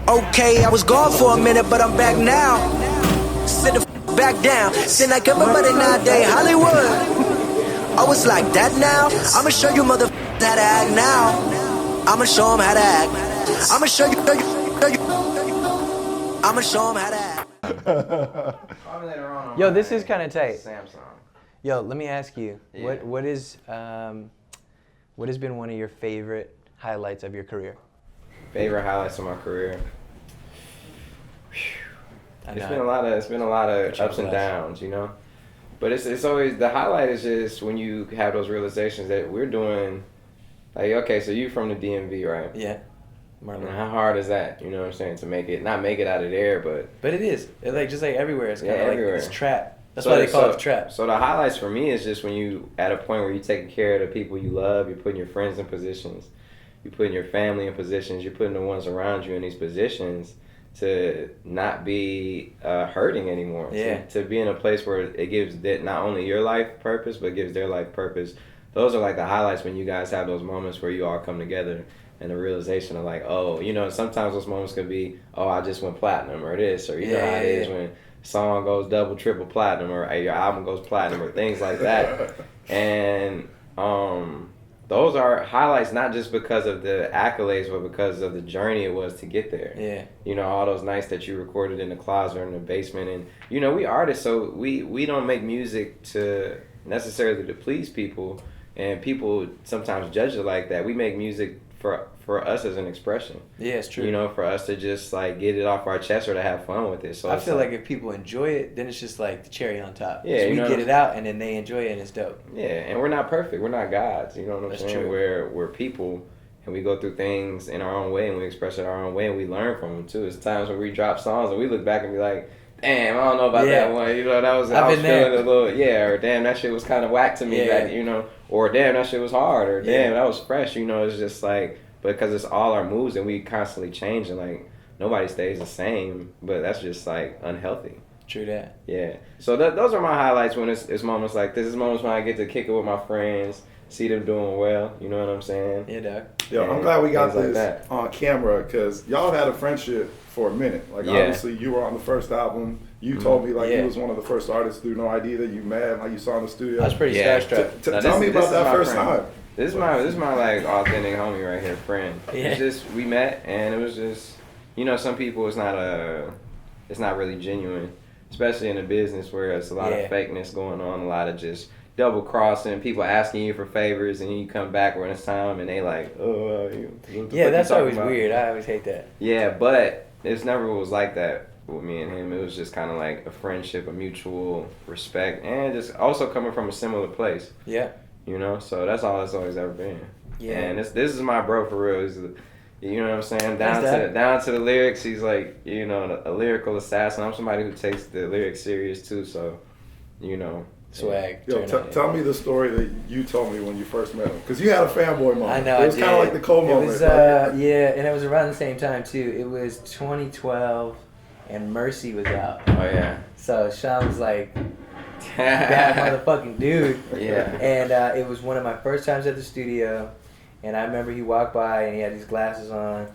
Okay, I was gone for a minute, but I'm back now. Sit the back down. Sit like everybody nowadays, Hollywood. Oh, it's like that now? I'ma show you how to act now. I'ma show them how to act. I'ma show you. I'ma show them how to act. Yo, this is kind of tight. Samsung. Yo, let me ask you, Yeah. what has been one of your favorite highlights of your career? Favorite highlights of my career. It's been a lot of ups and downs, you know. But it's always the highlight is just when you have those realizations that we're doing. Like, okay, so you from the DMV, right? Yeah. And how hard is that? You know what I'm saying, to not make it out of there, but it is. It's like just like everywhere. It's kind of like it's trap. That's so, why they call it trap. So the highlights for me is just when you at a point where you're taking care of the people you love, you're putting your friends in positions, you're putting your family in positions, you're putting the ones around you in these positions to not be hurting anymore. Yeah. To be in a place where it gives not only your life purpose, but gives their life purpose. Those are like the highlights when you guys have those moments where you all come together and the realization of like, oh, you know, sometimes those moments could be, oh, I just went platinum or this, or you know how it is when a song goes double, triple platinum, or your album goes platinum, or things like that. And those are highlights not just because of the accolades, but because of the journey it was to get there. Yeah. You know, all those nights that you recorded in the closet or in the basement. And, you know, we artists, so we don't make music to necessarily to please people. And people sometimes judge it like that. We make music for us as an expression. Yeah, it's true. You know, for us to just like get it off our chest or to have fun with it. So I feel like if people enjoy it, then it's just like the cherry on top. Yeah, we get it out and then they enjoy it and it's dope. Yeah, and we're not perfect. We're not gods. You know what I'm saying? True. We're people and we go through things in our own way and we express it our own way and we learn from them too. There's times when we drop songs and we look back and be like, damn, I don't know about that one. You know, I was feeling a little, or damn, that shit was kind of whack to me back, you know, or damn, that shit was hard, or damn, that was fresh, you know. It's just like, because it's all our moves and we constantly change and like nobody stays the same, but that's just like unhealthy. True that. Yeah. So those are my highlights when it's moments like this. It's moments when I get to kick it with my friends, see them doing well. You know what I'm saying? Yeah, dog. Yo, I'm glad we got this on camera because y'all had a friendship for a minute. Like obviously you were on the first album. You told me like you was one of the first artists through No ID that you met, like you saw in the studio. I was pretty starstruck. Tell me about that first time. This is my like authentic homie right here, friend. Yeah. It's just we met and it was just, you know, some people it's not really genuine, especially in a business where it's a lot of fakeness going on, a lot of just double crossing, people asking you for favors and you come back when it's time and they like, that's always weird. I always hate that. Yeah, but it's never was like that with me and him. It was just kind of like a friendship, a mutual respect, and just also coming from a similar place. Yeah. You know, so that's all it's always ever been. Yeah. And this is my bro for real. He's you know what I'm saying? Down to the lyrics, he's like, you know, a lyrical assassin. I'm somebody who takes the lyrics serious too, so, you know. Swag. Yo, tell me the story that you told me when you first met him. Because you had a fanboy moment. I know, it was kind of like the Cole moment. It was, and it was around the same time too. It was 2012 and Mercy was out. Oh, yeah. So Sean was like, that motherfucking dude. Yeah. And it was one of my first times at the studio, and I remember he walked by and he had these glasses on,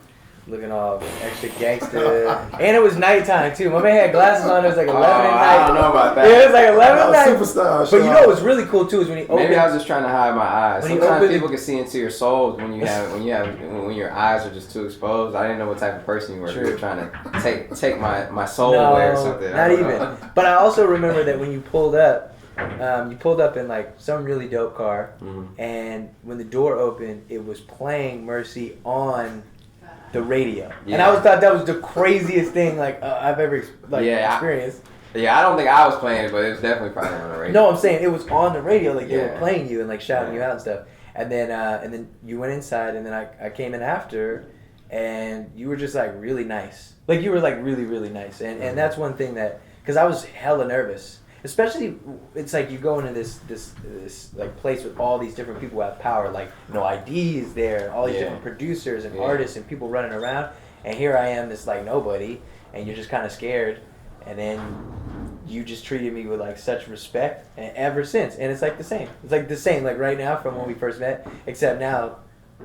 looking all extra gangster. And it was nighttime too. My man had glasses on. It was like 11 at night. I don't know about that. Yeah, it was like 11 at night. Superstar. But you know what was really cool too is when he opened. Maybe I was just trying to hide my eyes. When Sometimes people can see into your soul when your eyes are just too exposed. I didn't know what type of person you were. True. You were trying to take my soul away or something. Not even. But I also remember that when you pulled up in like some really dope car, and when the door opened, it was playing Mercy on the radio, and I thought that was the craziest thing like I've ever experienced. I don't think I was playing it, but it was definitely probably on the radio. No, I'm saying it was on the radio, like they were playing you and like shouting you out and stuff. And then you went inside, and then I came in after, and you were just like really nice. Like you were like really really nice, and that's one thing that because I was hella nervous. Especially, it's like you go into this like place with all these different people who have power. Like No ID is there, all these different producers and artists and people running around. And here I am, this like nobody, and you're just kind of scared. And then you just treated me with like such respect, and ever since. And it's like the same. It's like the same, like right now from when we first met. Except now,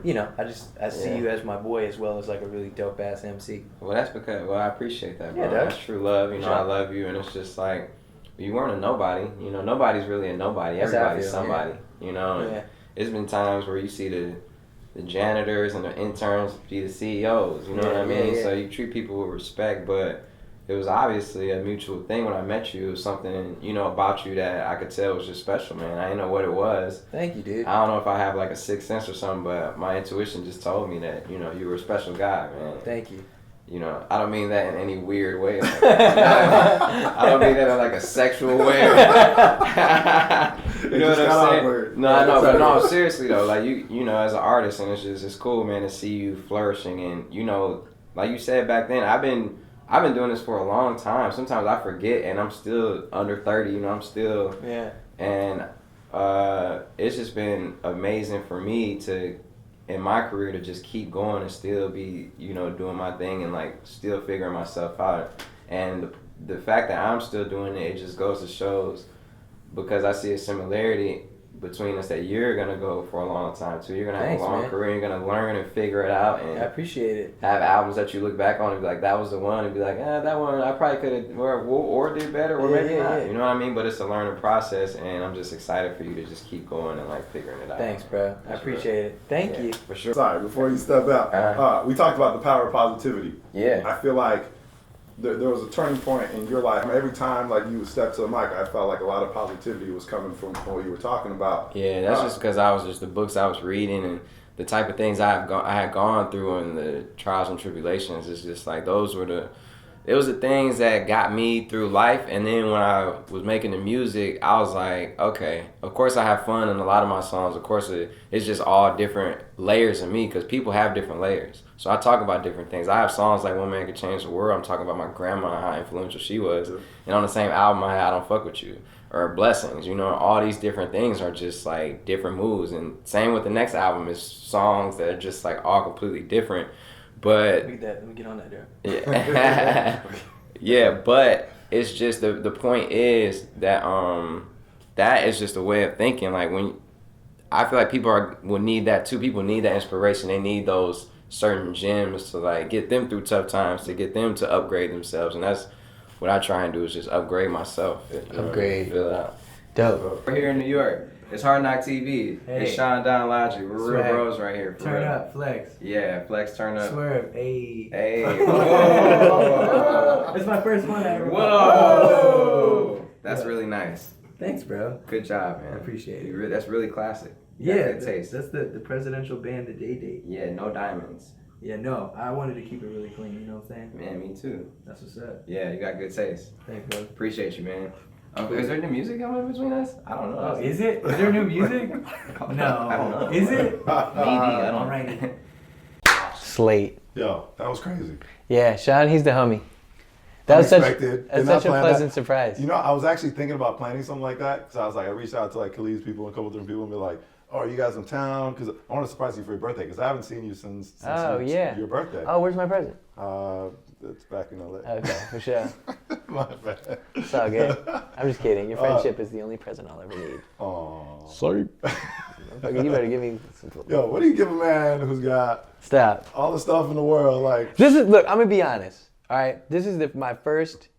I see you as my boy as well as like a really dope ass MC. Well, that's because I appreciate that, bro. Yeah, that's true love. I love you, and it's just like you weren't a nobody. Nobody's really a nobody. Everybody's somebody. Yeah. It's been times where you see the janitors and the interns be the CEOs. You know what I mean? So you treat people with respect, but it was obviously a mutual thing when I met you. It was something, about you that I could tell was just special, man. I didn't know what it was. Thank you, dude. I don't know if I have like a sixth sense or something, but my intuition just told me that, you were a special guy, man. Thank you. I don't mean that in any weird way. I don't mean that in like a sexual way. You know what I'm saying? No, seriously though, like you as an artist, and it's cool, man, to see you flourishing. And like you said back then, I've been doing this for a long time. Sometimes I forget, and I'm still under 30. I'm still and it's just been amazing for me to, in my career, to just keep going and still be, doing my thing and like still figuring myself out. And the fact that I'm still doing it just goes to shows, because I see a similarity between us, that you're gonna go for a long time too. You're gonna have a long career. You're gonna learn and figure it out, and I appreciate it. Have albums that you look back on and be like, that was the one, and be like, that one I probably could have or did better, or maybe not. You know what I mean? But it's a learning process, and I'm just excited for you to just keep going and like figuring it out. Thanks, bro. I appreciate it. Thank you. For sure. Sorry, before you step out, we talked about the power of positivity. Yeah. I feel like there was a turning point in your life. Every time like you would step to the mic, I felt like a lot of positivity was coming from what you were talking about. Yeah, that's just because I was just the books I was reading and the type of things I had gone through and the trials and tribulations. It's just like it was the things that got me through life. And then when I was making the music, I was like, okay, of course I have fun in a lot of my songs. Of course it's just all different layers of me, because people have different layers. So I talk about different things. I have songs like One Man Could Change the World. I'm talking about my grandma and how influential she was. And on the same album I had I Don't Fuck With You, or Blessings. All these different things are just like different moods. And same with the next album, is songs that are just like all completely different. But let me get on that there. Yeah. Yeah, but it's just the point is that that is just a way of thinking. Like, when I feel like people will need that too. People need that inspiration. They need those certain gems to like get them through tough times, to get them to upgrade themselves. And that's what I try and do, is just upgrade myself. Upgrade. Fill out. Dope. We're here in New York. It's Hardknocktv. Hey. It's Sean Don Logic. We're Swag. real bros right here. Turn up, flex. Yeah, flex, turn up. Swerve. Hey. Hey. Whoa. It's my first one I ever. Whoa. That's really nice. Thanks, bro. Good job, man. I appreciate it. That's really classic. Yeah, good taste. That's the presidential band, the Day. Yeah, no diamonds. Yeah, no, I wanted to keep it really clean, you know what I'm saying? Man, me too. That's what's up. Yeah, you got good taste. Thanks, bro. Appreciate you, man. Is there new music coming between us? I don't know. Oh, is it? Is there new music? No. I don't know. Is it? Maybe. I don't. All right. Slate. Yo, that was crazy. Yeah, Sean, he's the homie. That was Unexpected. that's Did not such a plan pleasant that. surprise. I was actually thinking about planning something like that, because I was like, I reached out to like Khalid's people and a couple different people and be like, oh, are you guys in town? Because I want to surprise you for your birthday, because I haven't seen you since your birthday. Oh, where's my present? It's back in LA. Okay, for sure. My bad. It's all good. I'm just kidding. Your friendship is the only present I'll ever need. Aw. Sorry. You better give me some. Yo, what do you give a man who's got Stop. all the stuff in the world? Like, Look, I'm gonna be honest. All right, this is my first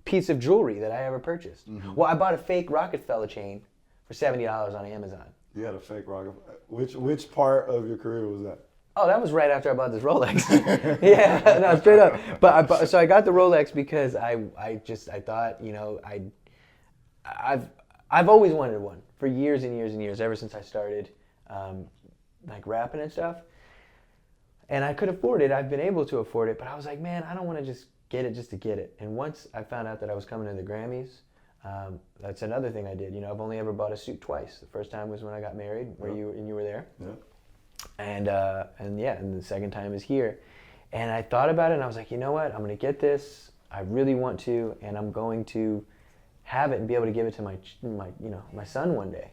piece of jewelry that I ever purchased. Mm-hmm. Well, I bought a fake Rockefeller chain for $70 on Amazon. you had a fake Rockefeller. Which part of your career was that? Oh, that was right after I bought this Rolex. Yeah, no, straight up. But so I got the Rolex because I thought, I've always wanted one for years and years and years, ever since I started rapping and stuff. And I could afford it. I've been able to afford it, but I was like, man, I don't want to just get it just to get it. And once I found out that I was coming to the Grammys, that's another thing I did. I've only ever bought a suit twice. The first time was when I got married, where you were there. Yeah. And the second time is here. And I thought about it, and I was like, you know what? I'm going to get this. I really want to, and I'm going to have it and be able to give it to my son one day.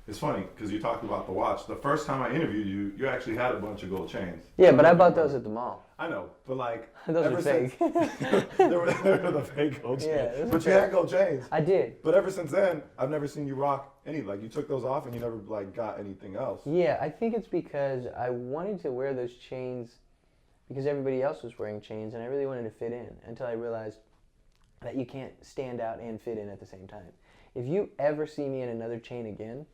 It's funny because you talked about the watch. The first time I interviewed you, you actually had a bunch of gold chains. Yeah, but I bought those at the mall. I know, but like those are fake. they were the fake gold chains. Yeah, but you had gold chains. I did. But ever since then, I've never seen you rock any. Like you took those off and you never like got anything else. Yeah, I think it's because I wanted to wear those chains because everybody else was wearing chains, and I really wanted to fit in until I realized that you can't stand out and fit in at the same time. If you ever see me in another chain again,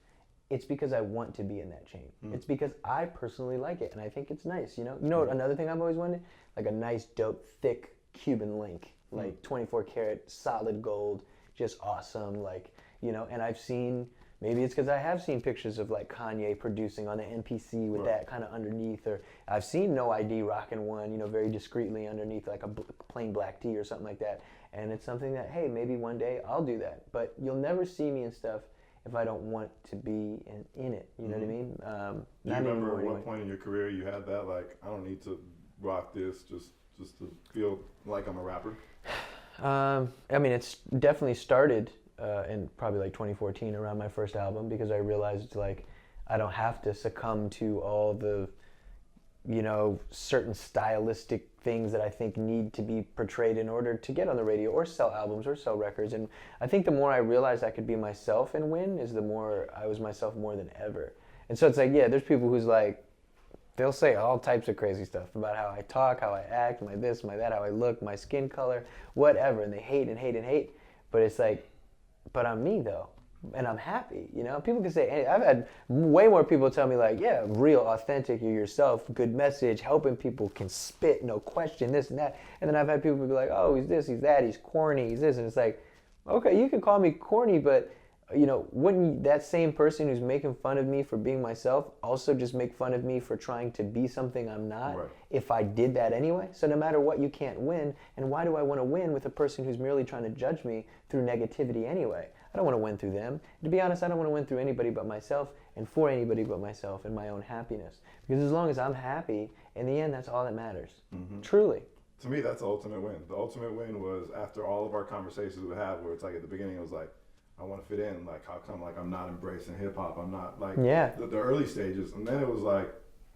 it's because I want to be in that chain. It's because I personally like it, and I think it's nice, you know? You know what, another thing I've always wanted? Like a nice, dope, thick Cuban link, like 24 karat, solid gold, just awesome, like, you know? And I've seen, maybe it's because I have seen pictures of like Kanye producing on the MPC with that kind of underneath, or I've seen No ID rocking one, you know, very discreetly underneath like a plain black tee or something like that. And it's something that, hey, maybe one day I'll do that. But you'll never see me in stuff if I don't want to be in it, you know what I mean? Do you remember at what point in your career you had that, like, I don't need to rock this just to feel like I'm a rapper? I mean, it's definitely started in probably like 2014 around my first album, because I realized like I don't have to succumb to all the, you know, certain stylistic things that I think need to be portrayed in order to get on the radio or sell albums or sell records. And I think the more I realized I could be myself and win is the more I was myself more than ever. And so it's like, yeah, there's people who's like, they'll say all types of crazy stuff about how I talk, how I act, my this, my that, how I look, my skin color, whatever. And they hate and hate and hate. But it's like, but I'm me though. And I'm happy, you know? People can say, I've had way more people tell me like, yeah, real, authentic, you're yourself, good message, helping people, can spit, no question, this and that. And then I've had people be like, oh, he's this, he's that, he's corny, he's this. And it's like, okay, you can call me corny, but, you know, wouldn't that same person who's making fun of me for being myself also just make fun of me for trying to be something I'm not if I did that anyway? So no matter what, you can't win. And why do I want to win with a person who's merely trying to judge me through negativity anyway? I don't want to win through them. To be honest, I don't want to win through anybody but myself and for anybody but myself and my own happiness. Because as long as I'm happy, in the end, that's all that matters. Truly. To me, that's the ultimate win. The ultimate win was after all of our conversations we had, where it's like at the beginning it was like, I want to fit in. Like, how come like I'm not embracing hip hop? I'm not like the early stages. And then it was like,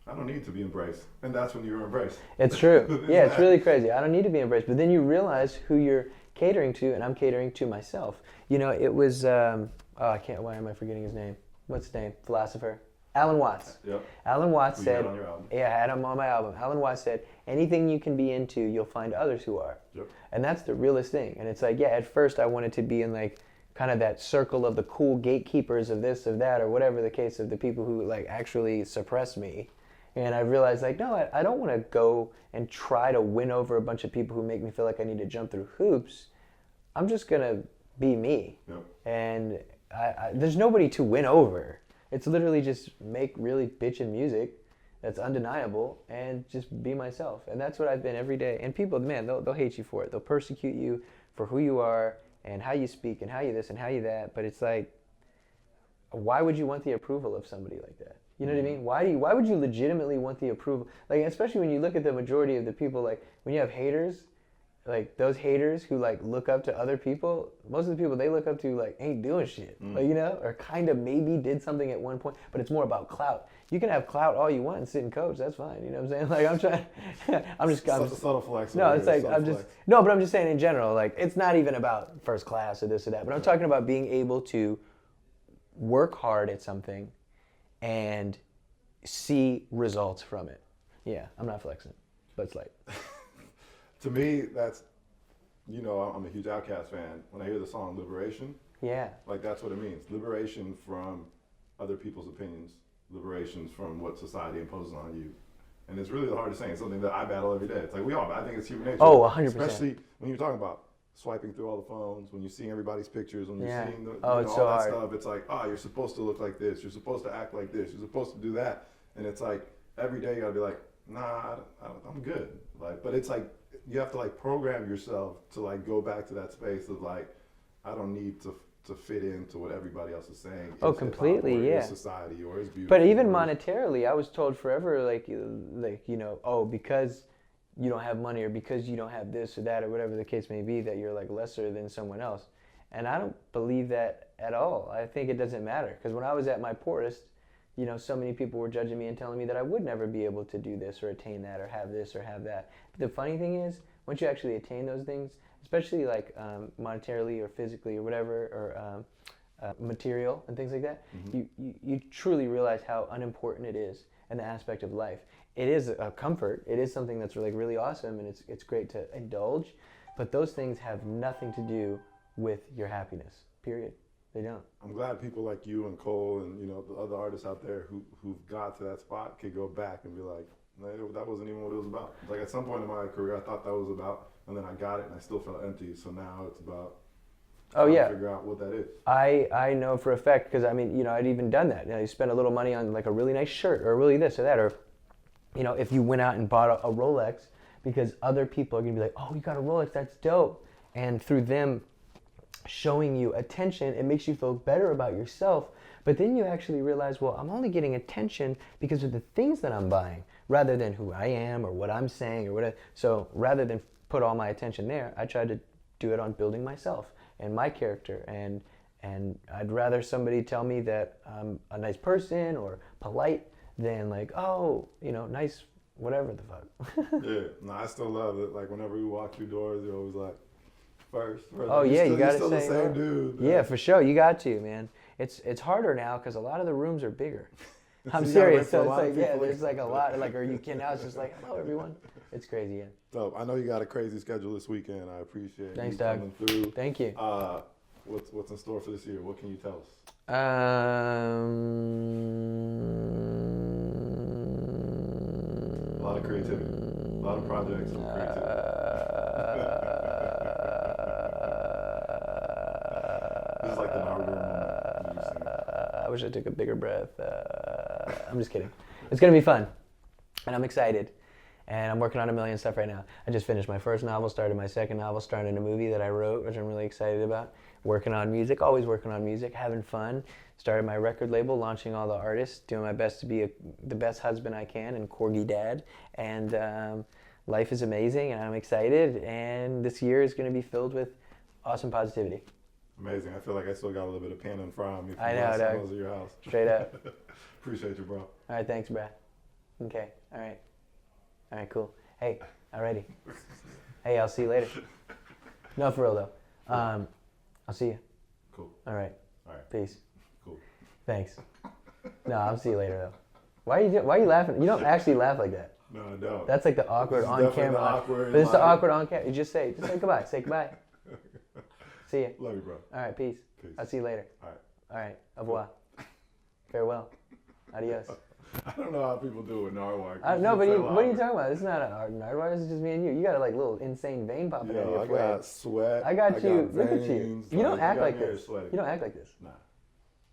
I don't need to be embraced. And that's when you were embraced. It's true. Yeah, it's really crazy. I don't need to be embraced. But then you realize who you're catering to, and I'm catering to myself. You know, it was, why am I forgetting his name? What's his name? Philosopher. Alan Watts. Yep. Alan Watts Who said, you had on your album. yeah, I had him on my album. Alan Watts said, anything you can be into, you'll find others who are. Yep. And that's the realest thing. And it's like, yeah, at first I wanted to be in like, kind of that circle of the cool gatekeepers of this, of that, or whatever the case of the people who like actually suppress me. And I realized like, no, I don't want to go and try to win over a bunch of people who make me feel like I need to jump through hoops. I'm just going to be me. Yep. And there's nobody to win over. It's literally just make really bitchin' music that's undeniable and just be myself. And that's what I've been every day. And people, man, they'll hate you for it. They'll persecute you for who you are and how you speak and how you this and how you that. But it's like, why would you want the approval of somebody like that? You know what I mean? Why would you legitimately want the approval? Like, especially when you look at the majority of the people, like when you have haters, like those haters who like look up to other people, most of the people they look up to like ain't doing shit, like, you know, or kind of maybe did something at one point, but it's more about clout. You can have clout all you want and sit and coach, that's fine. You know what I'm saying? Like I'm trying, I'm just subtle flex. No, it's like but I'm just saying in general, like it's not even about first class or this or that, but I'm talking about being able to work hard at something and see results from it. Yeah, I'm not flexing, but it's like. To me, that's, you know, I'm a huge Outkast fan. When I hear the song Liberation, like that's what it means. Liberation from other people's opinions, liberation from what society imposes on you. And it's really hard to say. It's something that I battle every day. It's like I think it's human nature. Oh, 100%. Especially when you're talking about swiping through all the phones, when you're seeing everybody's pictures, when you're seeing all that stuff. It's like, you're supposed to look like this. You're supposed to act like this. You're supposed to do that. And it's like every day you gotta be like, nah, I'm good. Like, but it's like, you have to like program yourself to like go back to that space of like, I don't need to fit into what everybody else is saying. Oh, completely, yeah. Society or is beautiful. But even monetarily, I was told forever, like you know, oh, because you don't have money or because you don't have this or that or whatever the case may be, that you're like lesser than someone else. And I don't believe that at all. I think it doesn't matter. Because when I was at my poorest, you know, so many people were judging me and telling me that I would never be able to do this or attain that or have this or have that. The funny thing is, once you actually attain those things, especially like monetarily or physically or whatever, or material and things like that, you truly realize how unimportant it is in the aspect of life. It is a comfort. It is something that's really awesome, and it's great to indulge. But those things have nothing to do with your happiness. Period. They don't. I'm glad people like you and Cole and, you know, the other artists out there who've got to that spot could go back and be like, that wasn't even what it was about. Like at some point in my career, I thought that was about, and then I got it and I still felt empty. So now it's about trying to figure out what that is. I know for a fact, because I mean, you know, I'd even done that. You know, you spend a little money on like a really nice shirt or really this or that, or, you know, if you went out and bought a Rolex, because other people are gonna be like, oh, you got a Rolex, that's dope. And through them showing you attention, it makes you feel better about yourself. But then you actually realize, well, I'm only getting attention because of the things that I'm buying, rather than who I am or what I'm saying or whatever. So rather than put all my attention there, I tried to do it on building myself and my character. And I'd rather somebody tell me that I'm a nice person or polite than like, oh, you know, nice, whatever the fuck. Yeah, no, I still love it. Like whenever we walk through doors, you're always like, first. Oh yeah, you gotta still say. The same dude. Yeah, for sure, you got to, man. It's harder now because a lot of the rooms are bigger. I'm serious. So it's like, yeah, there's like a lot, like, or you can now. It's just like, hello everyone. It's crazy, yeah. So I know you got a crazy schedule this weekend. I appreciate Thanks, you Doug. coming through. Thank you. What's in store for this year? What can you tell us? A lot of creativity, a lot of projects. This is like the inaugural moment. I wish I took a bigger breath. I'm just kidding. It's gonna be fun, and I'm excited. And I'm working on a million stuff right now. I just finished my first novel, started my second novel, started a movie that I wrote, which I'm really excited about. Working on music, always working on music, having fun. Started my record label, launching all the artists, doing my best to be the best husband I can and corgi dad. And life is amazing, and I'm excited. And this year is going to be filled with awesome positivity. Amazing. I feel like I still got a little bit of pan and fry on me from I know, last time I Doug. was at your house. Straight up. Appreciate you, bro. All right, thanks, Brad. Okay, all right. All right, cool. Hey, alrighty. Hey, I'll see you later. No, for real though. I'll see you. Cool. All right. All right. Peace. Cool. Thanks. No, I'll see you later though. Why are you laughing? You don't actually laugh like that. No, I don't. That's like the awkward on camera. Awkward but it's the awkward on camera. You just say goodbye. Say goodbye. See you. Love you, bro. All right, peace. I'll see you later. All right. All right. Au revoir. Farewell. Adios. I don't know how people do it with Narwhal. No, but what are you talking about? This is not a Nardwar. This is just me and you. You got a like little insane vein popping out of your forehead. I got sweat. I got you. Got Look at you. veins. You don't act like me this. sweating. You don't act like this. Nah.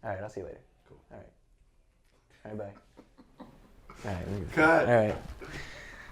All right, I'll see you later. Cool. All right. All right, bye. All right. Cut. All right.